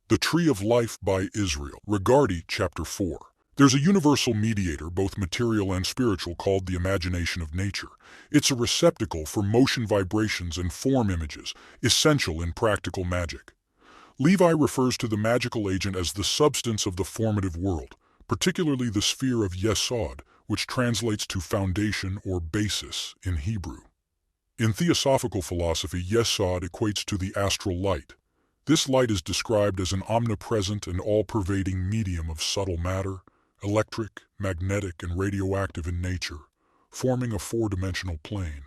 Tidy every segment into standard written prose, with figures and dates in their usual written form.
The Tree of Life by Israel. Regardie, Chapter 4. There's a universal mediator, both material and spiritual, called the imagination of nature. It's a receptacle for motion vibrations and form images, essential in practical magic. Levi refers to the magical agent as the substance of the formative world, particularly the sphere of Yesod, which translates to foundation or basis in Hebrew. In theosophical philosophy, Yesod equates to the astral light. This light is described as an omnipresent and all-pervading medium of subtle matter, electric, magnetic, and radioactive in nature, forming a four-dimensional plane.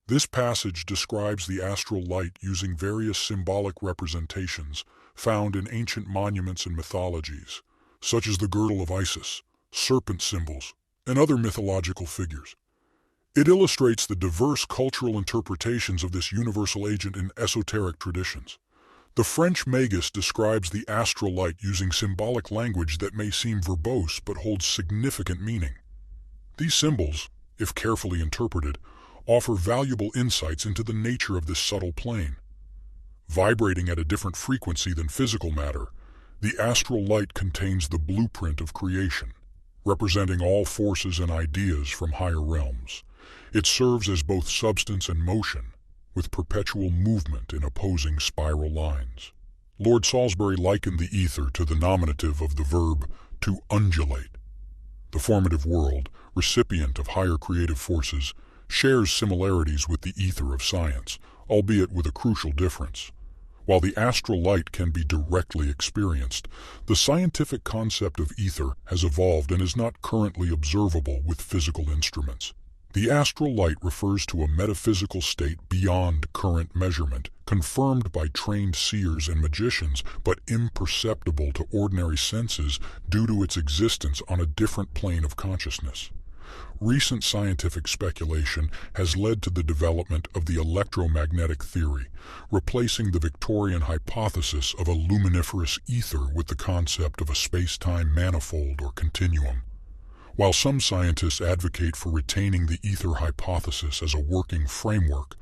This passage describes the astral light using various symbolic representations found in ancient monuments and mythologies, such as the girdle of Isis, serpent symbols, and other mythological figures. It illustrates the diverse cultural interpretations of this universal agent in esoteric traditions. The French Magus describes the astral light using symbolic language that may seem verbose but holds significant meaning. These symbols, if carefully interpreted, offer valuable insights into the nature of this subtle plane. Vibrating at a different frequency than physical matter, the astral light contains the blueprint of creation, representing all forces and ideas from higher realms. It serves as both substance and motion, with perpetual movement in opposing spiral lines. Lord Salisbury likened the ether to the nominative of the verb to undulate. The formative world, recipient of higher creative forces, shares similarities with the ether of science, albeit with a crucial difference. While the astral light can be directly experienced, the scientific concept of ether has evolved and is not currently observable with physical instruments. The astral light refers to a metaphysical state beyond current measurement, confirmed by trained seers and magicians, but imperceptible to ordinary senses due to its existence on a different plane of consciousness. Recent scientific speculation has led to the development of the electromagnetic theory, replacing the Victorian hypothesis of a luminiferous ether with the concept of a space-time manifold or continuum. While some scientists advocate for retaining the ether hypothesis as a working framework,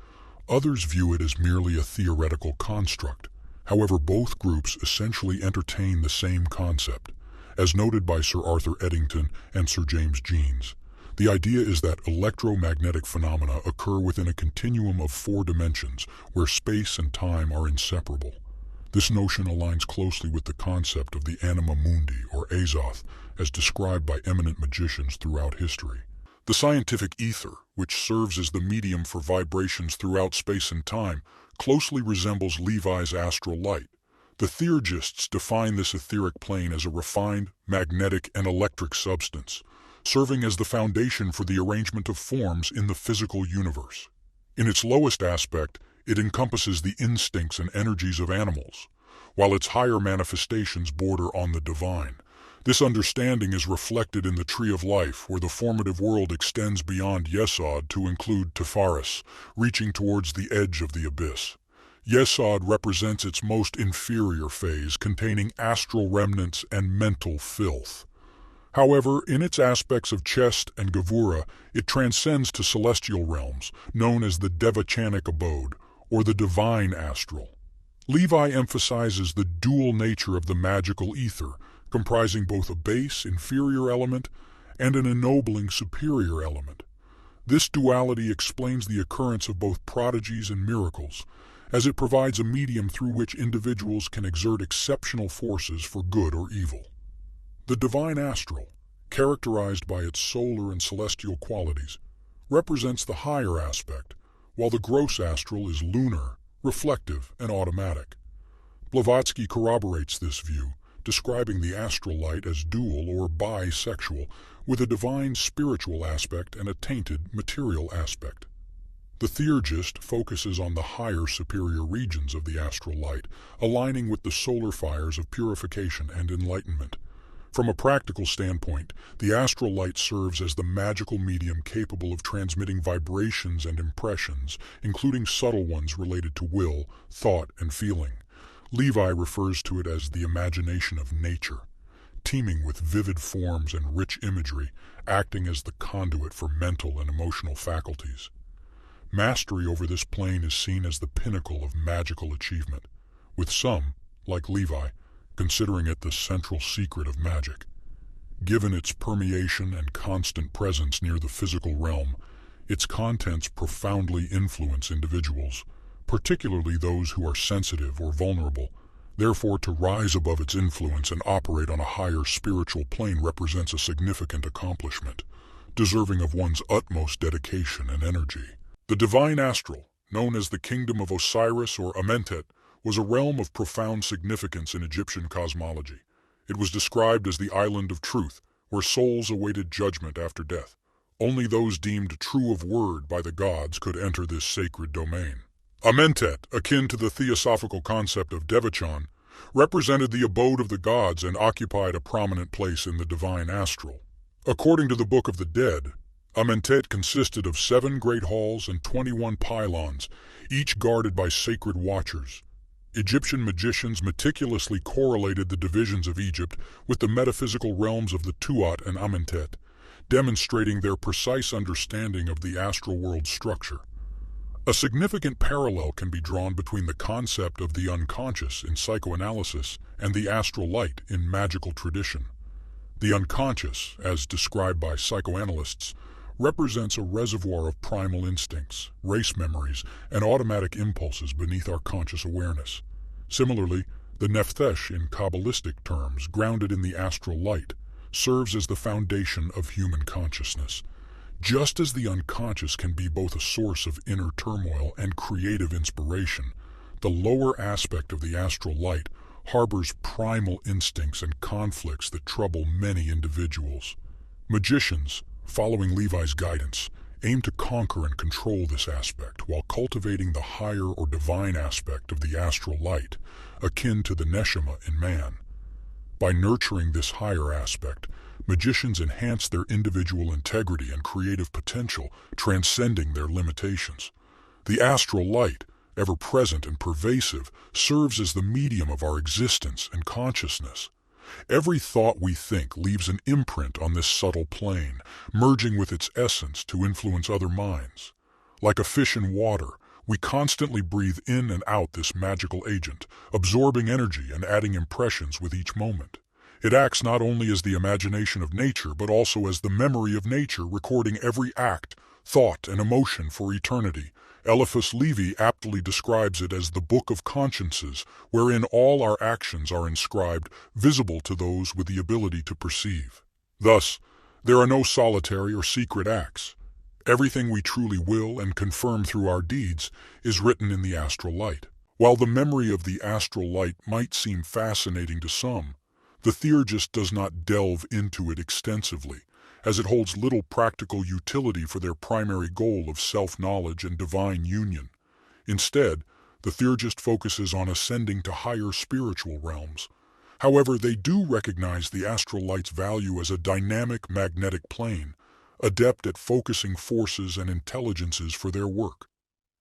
others view it as merely a theoretical construct. However, both groups essentially entertain the same concept, as noted by Sir Arthur Eddington and Sir James Jeans. The idea is that electromagnetic phenomena occur within a continuum of four dimensions, where space and time are inseparable. This notion aligns closely with the concept of the anima mundi, or Azoth, as described by eminent magicians throughout history. The scientific ether, which serves as the medium for vibrations throughout space and time, closely resembles Levi's astral light. The theurgists define this etheric plane as a refined, magnetic, and electric substance, serving as the foundation for the arrangement of forms in the physical universe. In its lowest aspect, it encompasses the instincts and energies of animals, while its higher manifestations border on the divine. This understanding is reflected in the Tree of Life, where the formative world extends beyond Yesod to include Tefaris, reaching towards the edge of the abyss. Yesod represents its most inferior phase, containing astral remnants and mental filth. However, in its aspects of Chest and Gevura, it transcends to celestial realms, known as the Devachanic abode, or the divine astral. Levi emphasizes the dual nature of the magical ether, comprising both a base, inferior element and an ennobling superior element. This duality explains the occurrence of both prodigies and miracles, as it provides a medium through which individuals can exert exceptional forces for good or evil. The divine astral, characterized by its solar and celestial qualities, represents the higher aspect, while the gross astral is lunar, reflective, and automatic. Blavatsky corroborates this view, describing the astral light as dual or bisexual, with a divine spiritual aspect and a tainted material aspect. The theurgist focuses on the higher superior regions of the astral light, aligning with the solar fires of purification and enlightenment. From a practical standpoint, the astral light serves as the magical medium capable of transmitting vibrations and impressions, including subtle ones related to will, thought, and feeling. Levi refers to it as the imagination of nature, teeming with vivid forms and rich imagery, acting as the conduit for mental and emotional faculties. Mastery over this plane is seen as the pinnacle of magical achievement, with some, like Levi, considering it the central secret of magic. Given its permeation and constant presence near the physical realm, its contents profoundly influence individuals, particularly those who are sensitive or vulnerable. Therefore, to rise above its influence and operate on a higher spiritual plane represents a significant accomplishment, deserving of one's utmost dedication and energy. The divine astral, known as the kingdom of Osiris or Amentet, was a realm of profound significance in Egyptian cosmology. It was described as the island of truth, where souls awaited judgment after death. Only those deemed true of word by the gods could enter this sacred domain. Amentet, akin to the theosophical concept of Devachan, represented the abode of the gods and occupied a prominent place in the divine astral. According to the Book of the Dead, Amentet consisted of 7 great halls and 21 pylons, each guarded by sacred watchers. Egyptian magicians meticulously correlated the divisions of Egypt with the metaphysical realms of the Tuat and Amentet, demonstrating their precise understanding of the astral world structure. A significant parallel can be drawn between the concept of the unconscious in psychoanalysis and the astral light in magical tradition. The unconscious, as described by psychoanalysts, represents a reservoir of primal instincts, race memories, and automatic impulses beneath our conscious awareness. Similarly, the nefesh in Kabbalistic terms, grounded in the astral light, serves as the foundation of human consciousness. Just as the unconscious can be both a source of inner turmoil and creative inspiration, the lower aspect of the astral light harbors primal instincts and conflicts that trouble many individuals. Magicians, following Levi's guidance, aim to conquer and control this aspect while cultivating the higher or divine aspect of the astral light, akin to the neshama in man. By nurturing this higher aspect, magicians enhance their individual integrity and creative potential, transcending their limitations. The astral light, ever present and pervasive, serves as the medium of our existence and consciousness. Every thought we think leaves an imprint on this subtle plane, merging with its essence to influence other minds. Like a fish in water, we constantly breathe in and out this magical agent, absorbing energy and adding impressions with each moment. It acts not only as the imagination of nature, but also as the memory of nature, recording every act, thought, and emotion for eternity. Eliphas Levi aptly describes it as the book of consciences, wherein all our actions are inscribed, visible to those with the ability to perceive. Thus, there are no solitary or secret acts. Everything we truly will and confirm through our deeds is written in the astral light. While the memory of the astral light might seem fascinating to some, the theurgist does not delve into it extensively, as it holds little practical utility for their primary goal of self-knowledge and divine union. Instead, the theurgist focuses on ascending to higher spiritual realms. However, they do recognize the astral light's value as a dynamic magnetic plane, adept at focusing forces and intelligences for their work.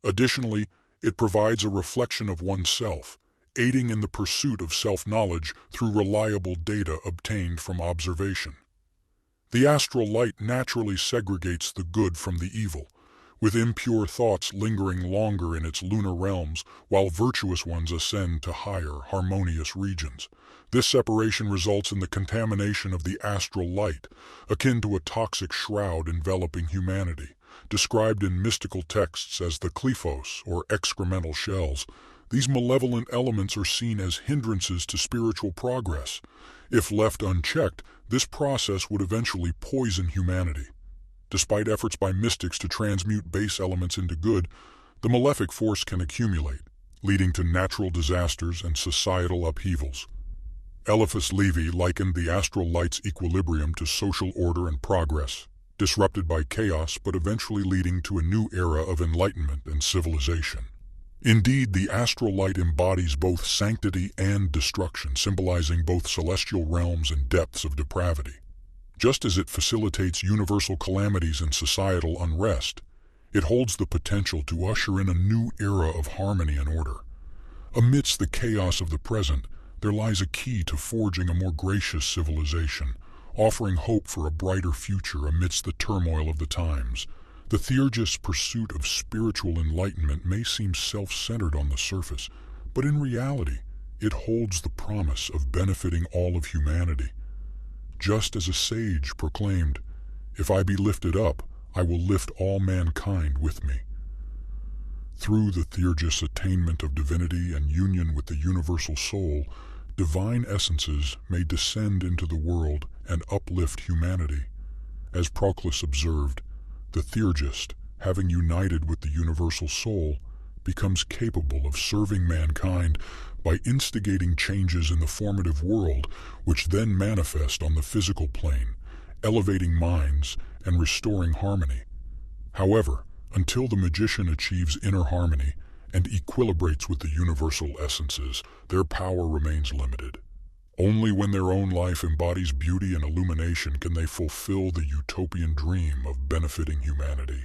Additionally, it provides a reflection of oneself, aiding in the pursuit of self-knowledge through reliable data obtained from observation. The astral light naturally segregates the good from the evil, with impure thoughts lingering longer in its lunar realms while virtuous ones ascend to higher, harmonious regions. This separation results in the contamination of the astral light, akin to a toxic shroud enveloping humanity, described in mystical texts as the klephos, or excremental shells. These malevolent elements are seen as hindrances to spiritual progress. If left unchecked, this process would eventually poison humanity. Despite efforts by mystics to transmute base elements into good, the malefic force can accumulate, leading to natural disasters and societal upheavals. Eliphas Levi likened the astral light's equilibrium to social order and progress, disrupted by chaos but eventually leading to a new era of enlightenment and civilization. Indeed, the astral light embodies both sanctity and destruction, symbolizing both celestial realms and depths of depravity. Just as it facilitates universal calamities and societal unrest, it holds the potential to usher in a new era of harmony and order. Amidst the chaos of the present, there lies a key to forging a more gracious civilization, offering hope for a brighter future amidst the turmoil of the times. The theurgist's pursuit of spiritual enlightenment may seem self-centered on the surface, but in reality, It holds the promise of benefiting all of humanity. Just as a sage proclaimed, "If I be lifted up, I will lift all mankind with me." Through the Theurgist's attainment of divinity and union with the universal soul, divine essences may descend into the world and uplift humanity. As Proclus observed, the Theurgist, having united with the universal soul, becomes capable of serving mankind by instigating changes in the formative world, which then manifest on the physical plane, elevating minds and restoring harmony. However, until the magician achieves inner harmony and equilibrates with the universal essences, their power remains limited. Only when their own life embodies beauty and illumination can they fulfill the utopian dream of benefiting humanity.